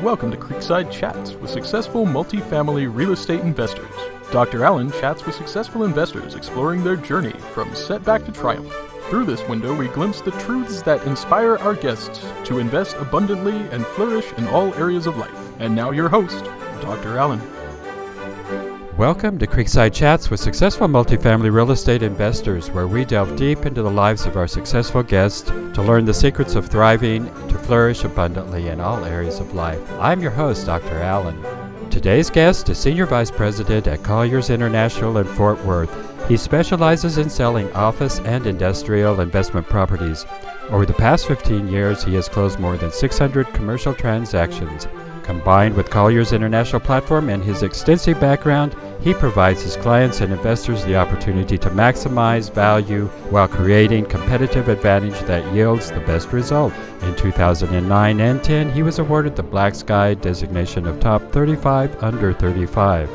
Welcome to Creekside Chats with successful multifamily real estate investors. Dr. Allen chats with successful investors exploring their journey from setback to triumph. Through this window, we glimpse the truths that inspire our guests to invest abundantly and flourish in all areas of life. And now your host, Dr. Allen. Welcome to Creekside Chats with successful multifamily real estate investors, where we delve deep into the lives of our successful guests to learn the secrets of thriving to flourish abundantly in all areas of life. I'm your host, Dr. Allen. Today's guest is Senior Vice President at Colliers International in Fort Worth. He specializes in selling office and industrial investment properties. Over the past 15 years, he has closed more than 600 commercial transactions. Combined with Colliers International platform and his extensive background, he provides his clients and investors the opportunity to maximize value while creating competitive advantage that yields the best result. In 2009 and 10, he was awarded the Black Sky designation of Top 35 Under 35.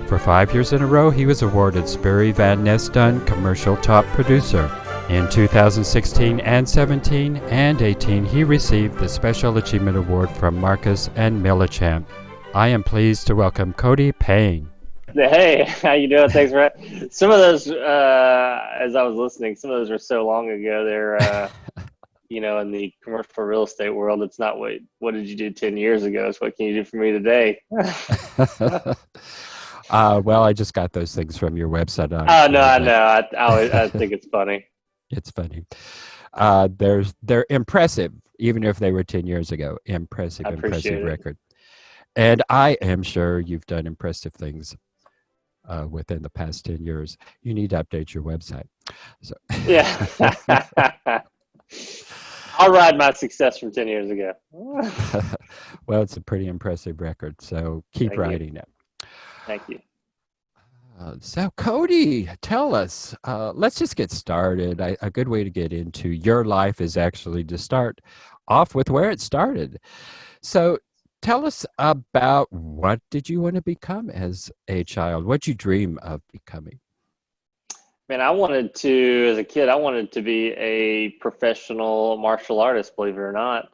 For 5 years in a row, he was awarded Sperry Van Ness Dunn Commercial Top Producer. In 2016 and 17 and 18, he received the Special Achievement Award from Marcus and Millichamp. I am pleased to welcome Cody Payne. Hey, how you doing? Thanks for some of those. As I was listening, some of those were so long ago. They're, in the commercial real estate world, it's not what did you do 10 years ago? It's what can you do for me today? Well, I just got those things from your website. No, I know. I think it's funny. It's funny. They're impressive, even if they were 10 years ago. Impressive record. And I am sure you've done impressive things within the past 10 years. You need to update your website. So. Yeah. I'll ride my success from 10 years ago. Well, it's a pretty impressive record, so keep riding it. Thank you. So, Cody, tell us, let's just get started. A good way to get into your life is actually to start off with where it started. So, tell us about what did you want to become as a child? What did you dream of becoming? Man, as a kid, I wanted to be a professional martial artist, believe it or not.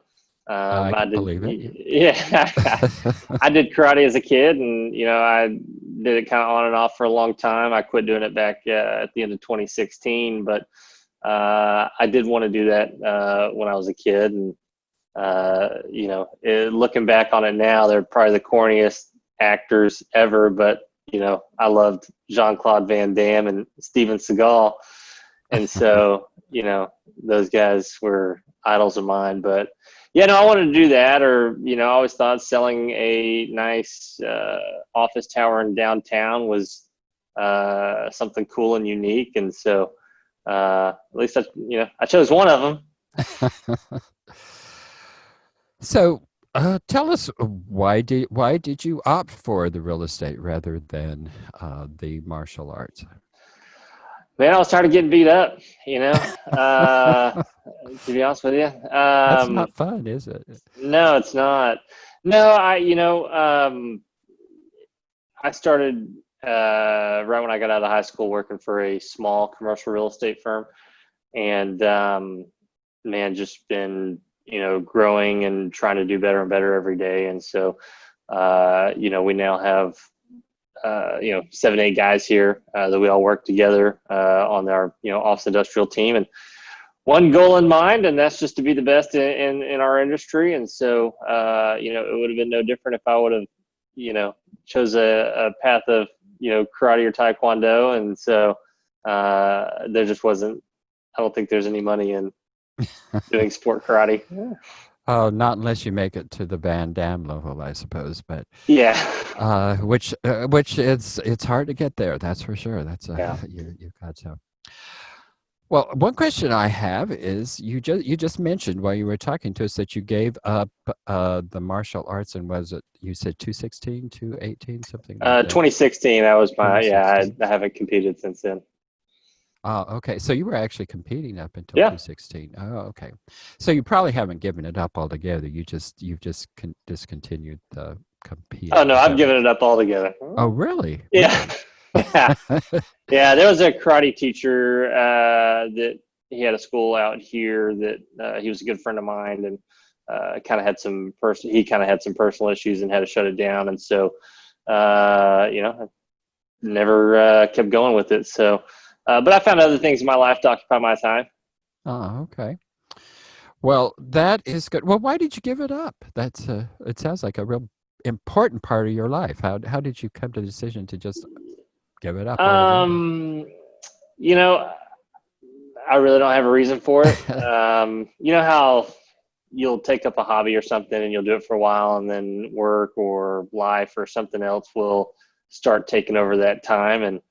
I believe it. Yeah. I did karate as a kid, and, I did it kind of on and off for a long time. I quit doing it back at the end of 2016, but I did want to do that when I was a kid. And, looking back on it now, they're probably the corniest actors ever, but, I loved Jean-Claude Van Damme and Steven Seagal. And so, those guys were idols of mine, but I wanted to do that, or, I always thought selling a nice office tower in downtown was something cool and unique. And so at least I chose one of them. So tell us, why did you opt for the real estate rather than the martial arts? Man, I was tired of getting beat up, to be honest with you. That's not fun, is it? No, it's not. No, I started right when I got out of high school working for a small commercial real estate firm, and just been, growing and trying to do better and better every day. And so, we now have 7, 8 guys here that we all work together on our, office industrial team, and one goal in mind, and that's just to be the best in our industry. And so, it would have been no different if I would have, chose a path of, karate or taekwondo. And so there just wasn't, I don't think there's any money in doing sport karate. Yeah. Oh, not unless you make it to the Van Damme level, I suppose. But yeah, which it's hard to get there. That's for sure. That's you've got to. Well, one question I have is you just mentioned while you were talking to us that you gave up the martial arts, and was it, you said 2016, 2018, something like that? 2016. That was my I haven't competed since then. Oh, okay. So you were actually competing up until 2016. Oh, okay. So you probably haven't given it up altogether. You've just discontinued the competing. Oh no, I've given it up altogether. Oh, really? Yeah. Yeah. There was a karate teacher that he had a school out here that he was a good friend of mine, and kind of had some personal issues and had to shut it down. And so, never kept going with it. So, but I found other things in my life to occupy my time. Oh, okay. Well, that is good. Well, why did you give it up? That's it sounds like a real important part of your life. How did you come to the decision to just give it up altogether? You know, I really don't have a reason for it. You know how you'll take up a hobby or something and you'll do it for a while, and then work or life or something else will start taking over that time. And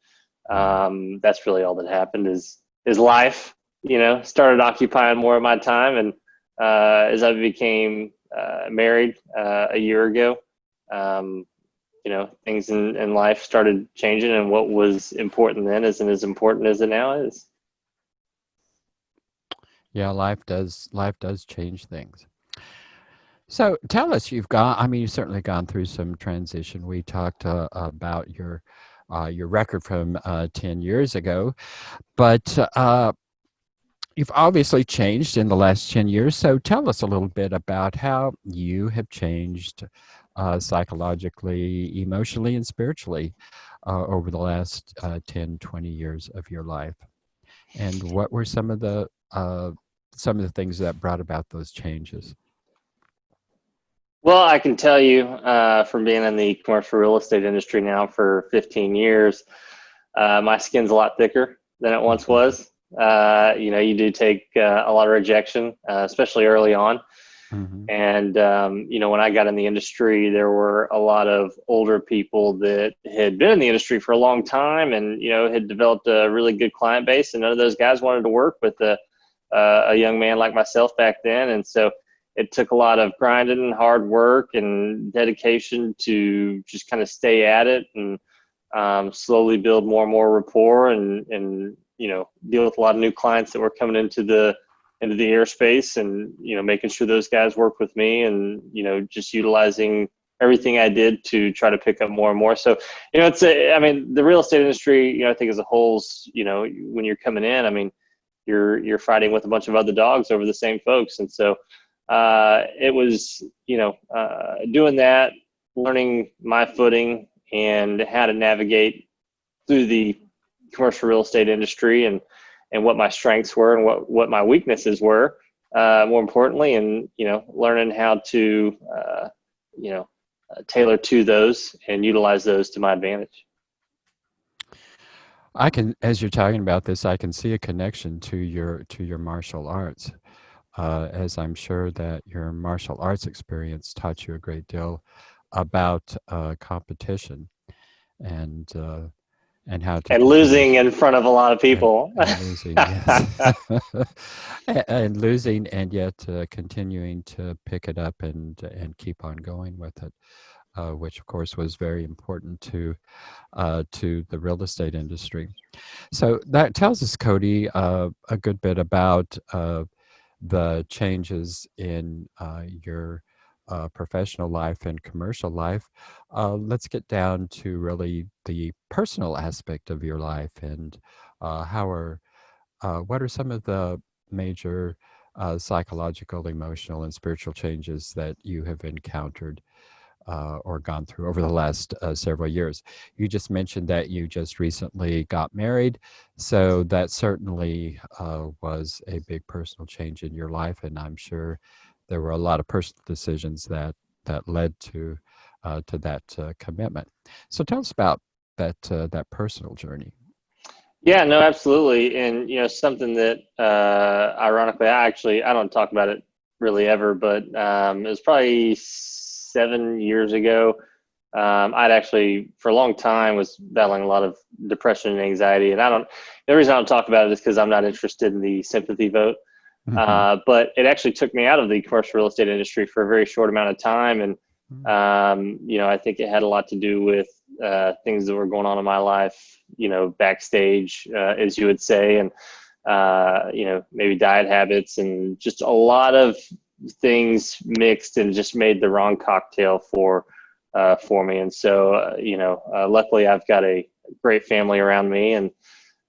that's really all that happened is life, started occupying more of my time. And as I became married a year ago, things in life started changing, and what was important then isn't as important as it now is. Yeah, life does change things. So tell us, you've certainly gone through some transition. We talked about your record from 10 years ago, but you've obviously changed in the last 10 years. So tell us a little bit about how you have changed psychologically, emotionally, and spiritually over the last 10, 20 years of your life. And what were some of the things that brought about those changes? Well, I can tell you from being in the commercial real estate industry now for 15 years, my skin's a lot thicker than it once was. You do take a lot of rejection, especially early on. Mm-hmm. And, when I got in the industry, there were a lot of older people that had been in the industry for a long time and, had developed a really good client base. And none of those guys wanted to work with a young man like myself back then. And so it took a lot of grinding and hard work and dedication to just kind of stay at it and slowly build more and more rapport and deal with a lot of new clients that were coming into the airspace, and making sure those guys work with me, and just utilizing everything I did to try to pick up more and more. So the real estate industry, I think as a whole, when you're coming in, you're fighting with a bunch of other dogs over the same folks. And so it was doing that, learning my footing and how to navigate through the commercial real estate industry, and what my strengths were and what my weaknesses were, more importantly, and learning how to tailor to those and utilize those to my advantage. As you're talking about this, I can see a connection to your martial arts, as I'm sure that your martial arts experience taught you a great deal about competition and how to losing in front of a lot of people and losing, yes, and losing, and yet continuing to pick it up and keep on going with it, which of course was very important to the real estate industry. So that tells us, Cody, a good bit about the changes in your professional life and commercial life. Let's get down to really the personal aspect of your life, and what are some of the major psychological, emotional, and spiritual changes that you have encountered or gone through over the last several years? You just mentioned that you just recently got married, so that certainly was a big personal change in your life, and I'm sure there were a lot of personal decisions that led to that commitment. So tell us about that personal journey. Yeah, no, absolutely. And, something that, ironically, I don't talk about it really ever, but it was probably 7 years ago. I'd actually, for a long time, was battling a lot of depression and anxiety. And the reason I don't talk about it is because I'm not interested in the sympathy vote. Mm-hmm. But it actually took me out of the commercial real estate industry for a very short amount of time. And, I think it had a lot to do with things that were going on in my life, backstage, as you would say, and, maybe diet habits and just a lot of things mixed and just made the wrong cocktail for me. And so, luckily I've got a great family around me, and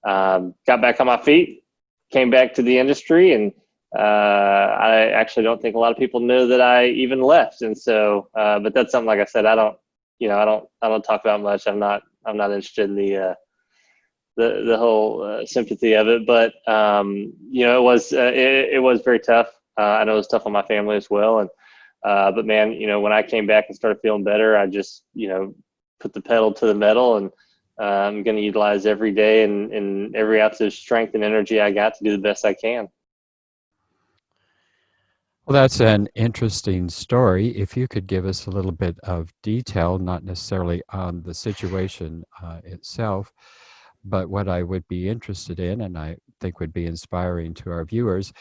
got back on my feet, came back to the industry, and I actually don't think a lot of people know that I even left. And so, but that's something, like I said, I don't talk about much. I'm not interested in the whole sympathy of it. But it was very tough. I know it was tough on my family as well. And but man, when I came back and started feeling better, I just put the pedal to the metal, and I'm going to utilize every day and every ounce of strength and energy I got to do the best I can. Well, that's an interesting story. If you could give us a little bit of detail, not necessarily on the situation itself, but what I would be interested in, and I think would be inspiring to our viewers,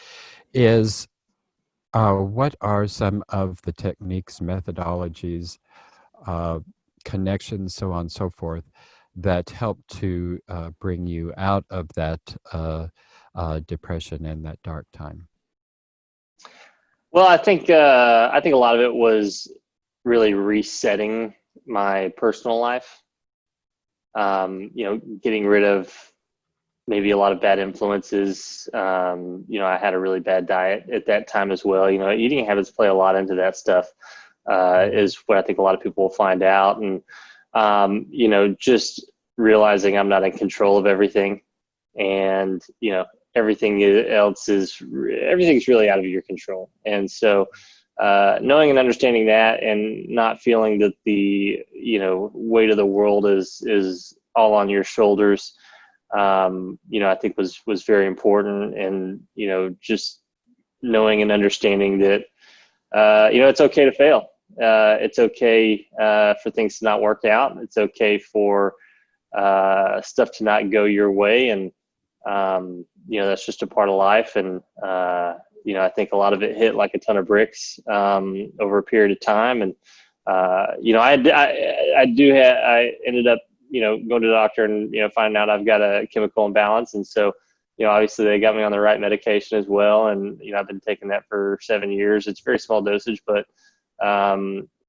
is what are some of the techniques, methodologies, connections, so on and so forth, that help to bring you out of that depression and that dark time? Well, I think a lot of it was really resetting my personal life. Getting rid of maybe a lot of bad influences. I had a really bad diet at that time as well. Eating habits play a lot into that stuff, is what I think a lot of people will find out. And, just realizing I'm not in control of everything. And, everything's really out of your control. And so, knowing and understanding that, and not feeling that the, weight of the world is all on your shoulders, I think was very important. And, just knowing and understanding that, it's okay to fail. It's okay for things to not work out. It's okay for stuff to not go your way. And, that's just a part of life. And, I think a lot of it hit like a ton of bricks over a period of time. And, I ended up, going to the doctor and, finding out I've got a chemical imbalance. And so, obviously they got me on the right medication as well. And, I've been taking that for 7 years. It's very small dosage, but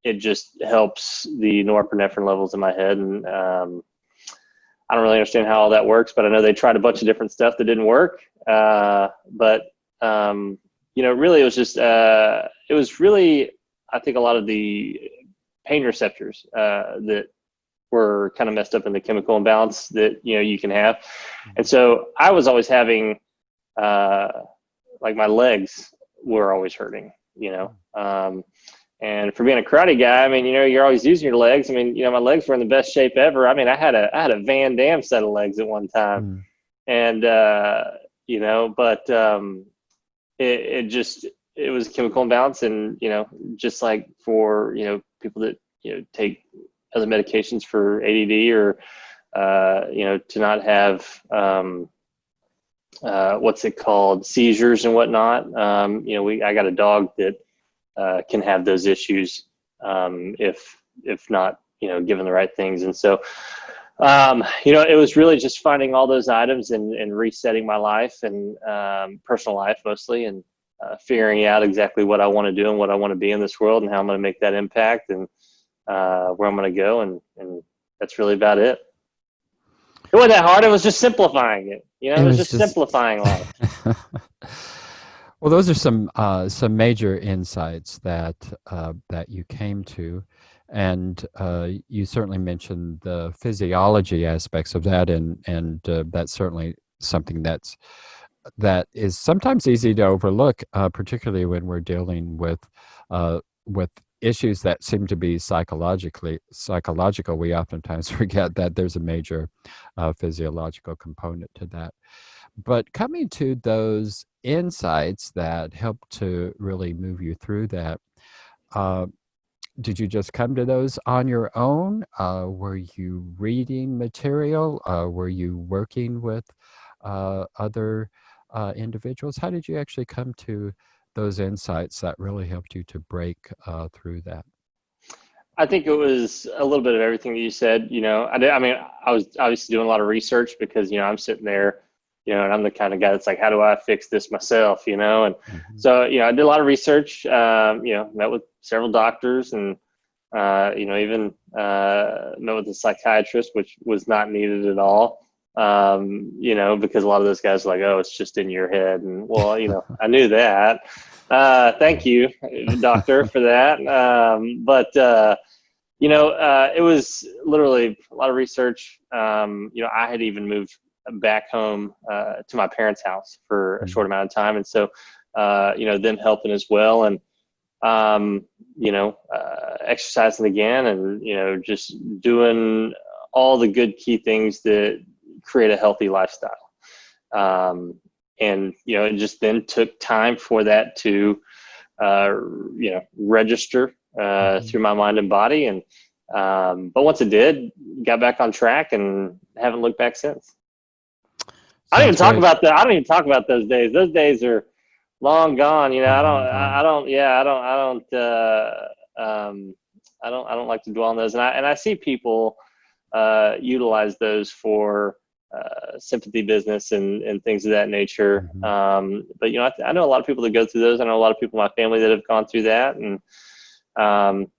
it just helps the norepinephrine levels in my head. And I don't really understand how all that works, but I know they tried a bunch of different stuff that didn't work. Really it was just, it was really, I think, a lot of the pain receptors that were kind of messed up in the chemical imbalance that, you can have. And so I was always having, like, my legs were always hurting, and for being a karate guy, I mean, you're always using your legs. I mean, my legs were in the best shape ever. I mean, I had a Van Damme set of legs at one time. And, but it was chemical imbalance. And, just like for, people that, take other medications for ADD, or, to not have, what's it called, seizures and whatnot. I got a dog that can have those issues if not, given the right things. And so, it was really just finding all those items and resetting my life and personal life mostly, and figuring out exactly what I want to do and what I want to be in this world, and how I'm going to make that impact, and where I'm going to go. And that's really about it. It wasn't that hard. It was just simplifying it. It was just simplifying life. Well, those are some major insights that you came to, and you certainly mentioned the physiology aspects of that, and that's certainly something that is sometimes easy to overlook, particularly when we're dealing with issues that seem to be psychological. We oftentimes forget that there's a major physiological component to that. But coming to those insights that help to really move you through that, did you just come to those on your own? Were you reading material? Were you working with other individuals? How did you actually come to those insights that really helped you to break through that? I think it was a little bit of everything that you said. I was obviously doing a lot of research because, I'm sitting there, and I'm the kind of guy that's like, how do I fix this myself, And so, I did a lot of research, met with several doctors, and, even met with a psychiatrist, which was not needed at all. because a lot of those guys are like, oh, it's just in your head. And well, I knew that. Thank you, doctor, for that. It was literally a lot of research. I had even moved back home to my parents' house for a short amount of time. And so, them helping as well. And, exercising again and, just doing all the good key things that create a healthy lifestyle. It just then took time for that to, register through my mind and body. And but once it did, got back on track and haven't looked back since. I don't even talk about that. I don't even talk about those days. Those days are long gone. I don't like to dwell on those. And I see people utilize those for sympathy business and things of that nature. But I know a lot of people that go through those. I know a lot of people in my family that have gone through that, and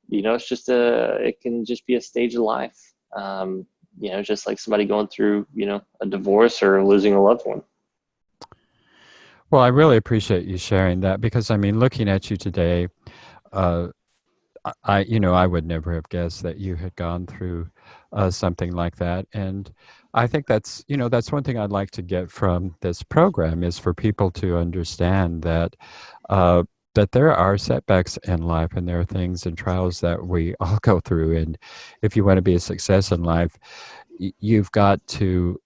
it's just it can just be a stage of life. Just like somebody going through a divorce or losing a loved one. Well, I really appreciate you sharing that, because looking at you today, I would never have guessed that you had gone through something like that. And I think that's one thing I'd like to get from this program, is for people to understand that that there are setbacks in life, and there are things and trials that we all go through. And if you want to be a success in life, you've got to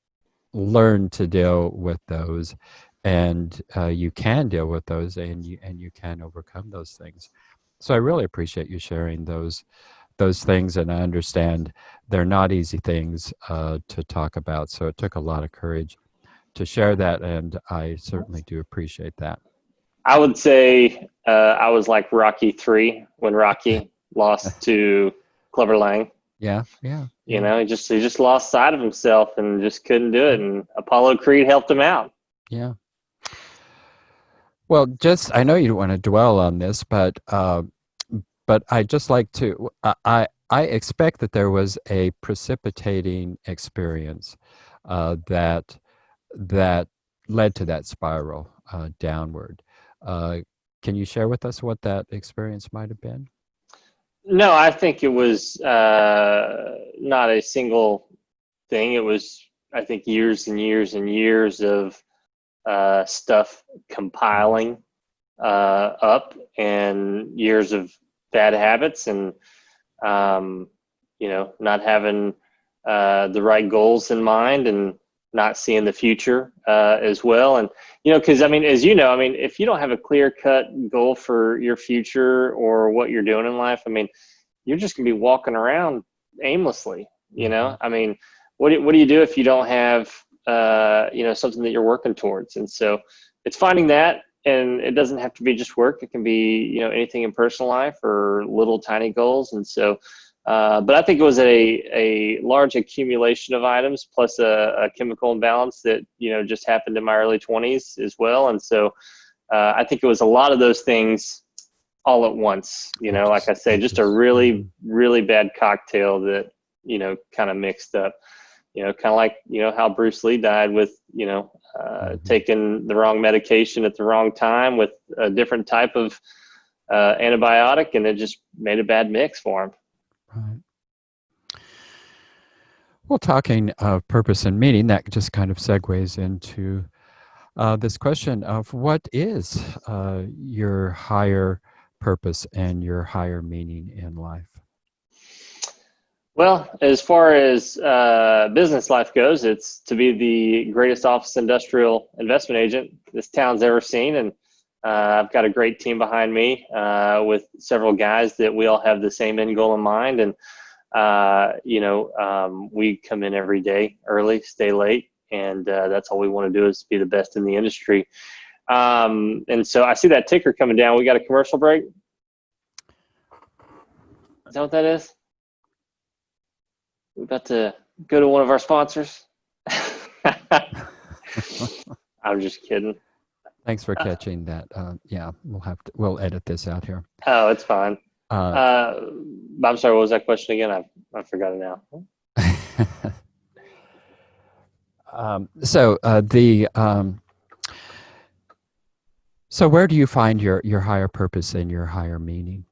learn to deal with those, and you can deal with those, and you can overcome those things. So I really appreciate you sharing those things, and I understand they're not easy things to talk about. So it took a lot of courage to share that, and I certainly do appreciate that. I would say I was like Rocky 3 when Rocky lost to Clubber Lang. Yeah. He just lost sight of himself and just couldn't do it, and Apollo Creed helped him out. Yeah. Well, I know you don't want to dwell on this, but I just like to. I expect that there was a precipitating experience that led to that spiral downward. Can you share with us what that experience might have been? No, I think it was not a single thing. It was, I think, years and years and years of stuff compiling up, and years of bad habits, and not having the right goals in mind, and not seeing the future as well. And because as if you don't have a clear-cut goal for your future or what you're doing in life, you're just gonna be walking around aimlessly. What do you do if you don't have something that you're working towards? And so it's finding that, and it doesn't have to be just work. It can be anything in personal life or little tiny goals. And so but I think it was a large accumulation of items, plus a chemical imbalance that just happened in my early 20s as well. And so I think it was a lot of those things all at once. Like I say, just a really, really bad cocktail that kind of mixed up. Kind of like how Bruce Lee died with taking the wrong medication at the wrong time with a different type of antibiotic, and it just made a bad mix for him. Right. Well, talking of purpose and meaning, that just kind of segues into this question of what is your higher purpose and your higher meaning in life? Well, as far as business life goes, it's to be the greatest office industrial investment agent this town's ever seen. And I've got a great team behind me with several guys that we all have the same end goal in mind. And, we come in every day early, stay late. And that's all we want to do is be the best in the industry. And so I see that ticker coming down. We got a commercial break. Is that what that is? We're about to go to one of our sponsors. I'm just kidding. Thanks for catching that. Yeah, we'll edit this out here. Oh, it's fine. I'm sorry. What was that question again? I forgot it now. So where do you find your higher purpose and your higher meaning?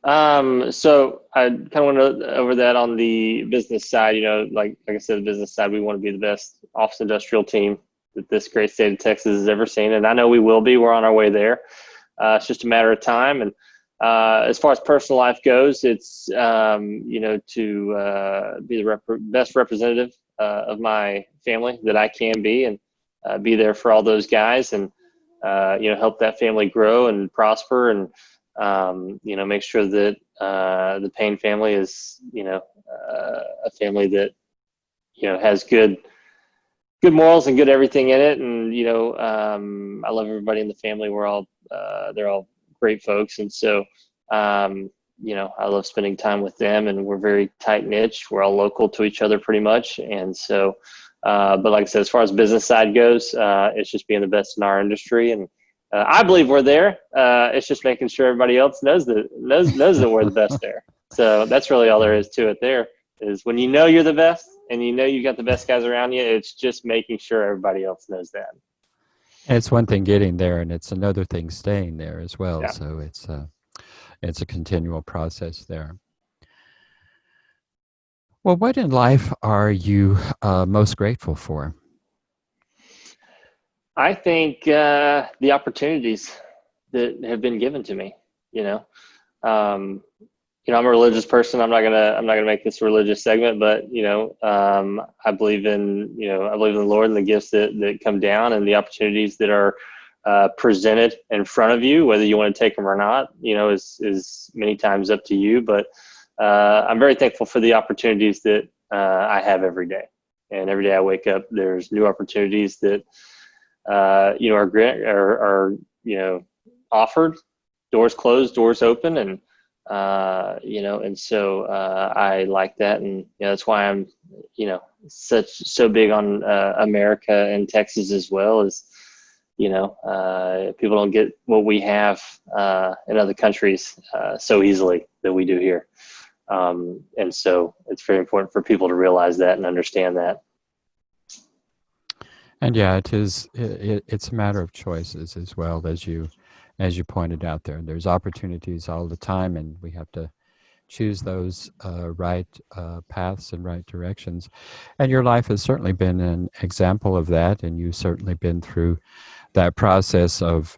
So I kind of went over that on the business side. Like I said, the business side, we want to be the best office industrial team that this great state of Texas has ever seen, and I know we will be. We're on our way there. It's just a matter of time. And as far as personal life goes, it's to be the best representative of my family that I can be, and be there for all those guys, and help that family grow and prosper, and make sure that the Payne family is a family that has good morals and good everything in it. And I love everybody in the family. They're all great folks, and so I love spending time with them, and we're very tight knit. We're all local to each other pretty much, and so but like I said, as far as business side goes, it's just being the best in our industry, and I believe we're there. It's just making sure everybody else knows that we're the best there. So that's really all there is to it. There is when you're the best, and you got the best guys around you. It's just making sure everybody else knows that. And it's one thing getting there, and it's another thing staying there as well. Yeah. So it's a continual process there. Well, what in life are you most grateful for? I think the opportunities that have been given to me. I'm a religious person. I'm not gonna make this a religious segment, but I believe in the Lord and the gifts that come down, and the opportunities that are presented in front of you, whether you want to take them or not. Is many times up to you. But I'm very thankful for the opportunities that I have every day, and every day I wake up, there's new opportunities that are offered, doors closed, doors open, and and so I like that, and that's why I'm so big on America and Texas as well. As people don't get what we have in other countries so easily that we do here, and so it's very important for people to realize that and understand that. And yeah, it is. It's a matter of choices as well, as you pointed out there. There's opportunities all the time, and we have to choose those right paths and right directions. And your life has certainly been an example of that, and you've certainly been through that process of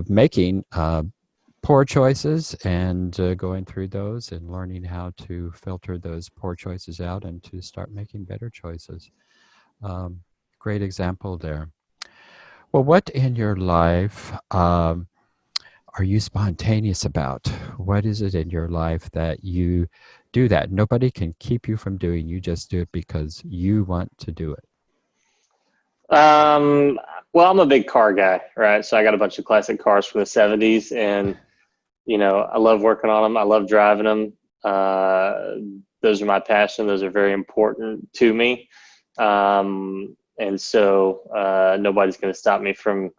making poor choices, and going through those and learning how to filter those poor choices out and to start making better choices. Great example there. Well, what in your life are you spontaneous about? What is it in your life that you do that nobody can keep you from doing? You just do it because you want to do it. Well, I'm a big car guy, right? So I got a bunch of classic cars from the 70s, and I love working on them. I love driving them. Those are my passion. Those are very important to me. And so nobody's going to stop me from,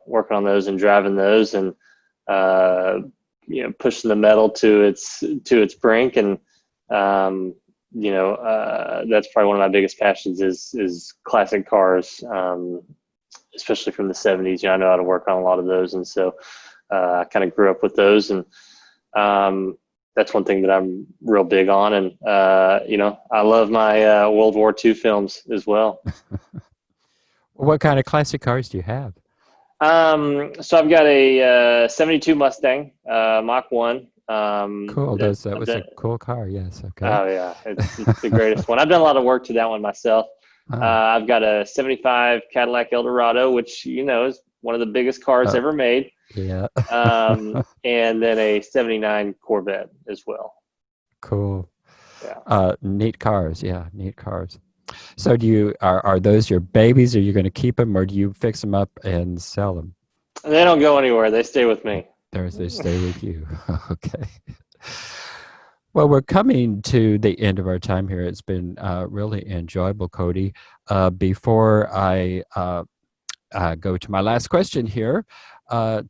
working on those and driving those, and pushing the metal to its brink. And that's probably one of my biggest passions is classic cars, especially from the 70s. I know how to work on a lot of those, and so I kind of grew up with those, and that's one thing that I'm real big on. And, I love my World War II films as well. What kind of classic cars do you have? So I've got a 72 Mustang, Mach 1. Cool. That was a cool car. Yes. Okay. Oh, yeah. It's the greatest one. I've done a lot of work to that one myself. I've got a 75 Cadillac Eldorado, which, is one of the biggest cars ever made. Yeah. And then a 79 Corvette as well. Cool. Yeah. Neat cars. Yeah. Neat cars. So are those your babies? Are you going to keep them, or do you fix them up and sell them? They don't go anywhere. They stay with me. They stay with you. Okay. Well, we're coming to the end of our time here. It's been really enjoyable, Cody. Before I go to my last question here,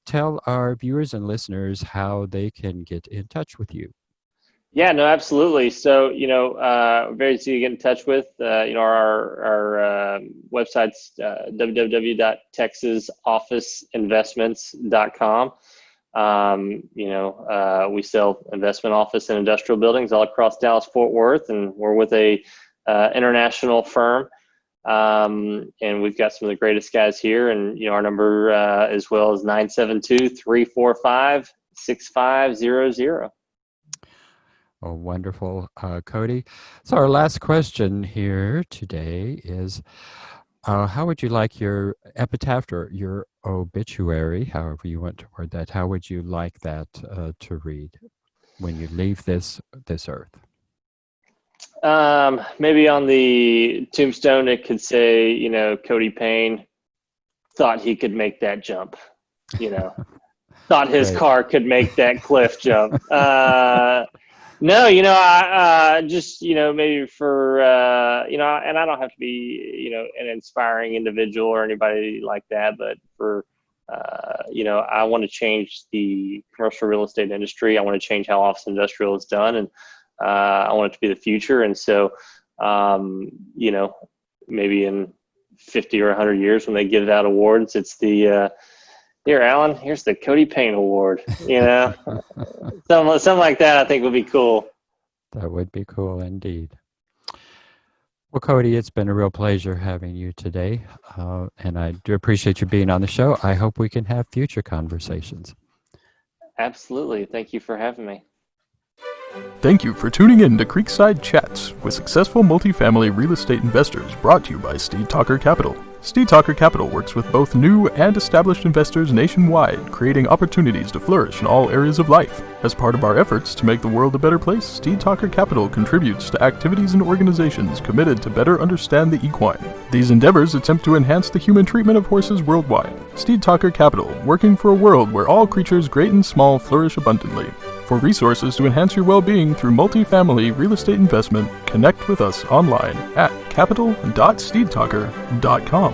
tell our viewers and listeners how they can get in touch with you. Yeah, no, absolutely. So, very easy to get in touch with. Our website's www.texasofficeinvestments.com. We sell investment office and industrial buildings all across Dallas Fort Worth, and we're with a international firm. And we've got some of the greatest guys here, and our number as well is 972-345-6500. Oh, wonderful, Cody. So our last question here today is, how would you like your epitaph or your obituary, however you want to word that, how would you like that to read when you leave this earth? Maybe on the tombstone it could say, Cody Payne thought he could make that jump, thought his Right. car could make that cliff jump. No, I just, maybe for, and I don't have to be, an inspiring individual or anybody like that, but for, I want to change the commercial real estate industry. I want to change how office industrial is done, and I want it to be the future. And so, maybe in 50 or 100 years when they give out awards, it's the, here, Alan, here's the Cody Payne Award, something like that I think would be cool. That would be cool indeed. Well, Cody, it's been a real pleasure having you today, and I do appreciate you being on the show. I hope we can have future conversations. Absolutely. Thank you for having me. Thank you for tuning in to Creekside Chats with successful multifamily real estate investors, brought to you by Steed Talker Capital. Steed Talker Capital works with both new and established investors nationwide, creating opportunities to flourish in all areas of life. As part of our efforts to make the world a better place, Steed Talker Capital contributes to activities and organizations committed to better understand the equine. These endeavors attempt to enhance the human treatment of horses worldwide. Steed Talker Capital, working for a world where all creatures great and small flourish abundantly. For resources to enhance your well-being through multifamily real estate investment, connect with us online at capital.steedtalker.com.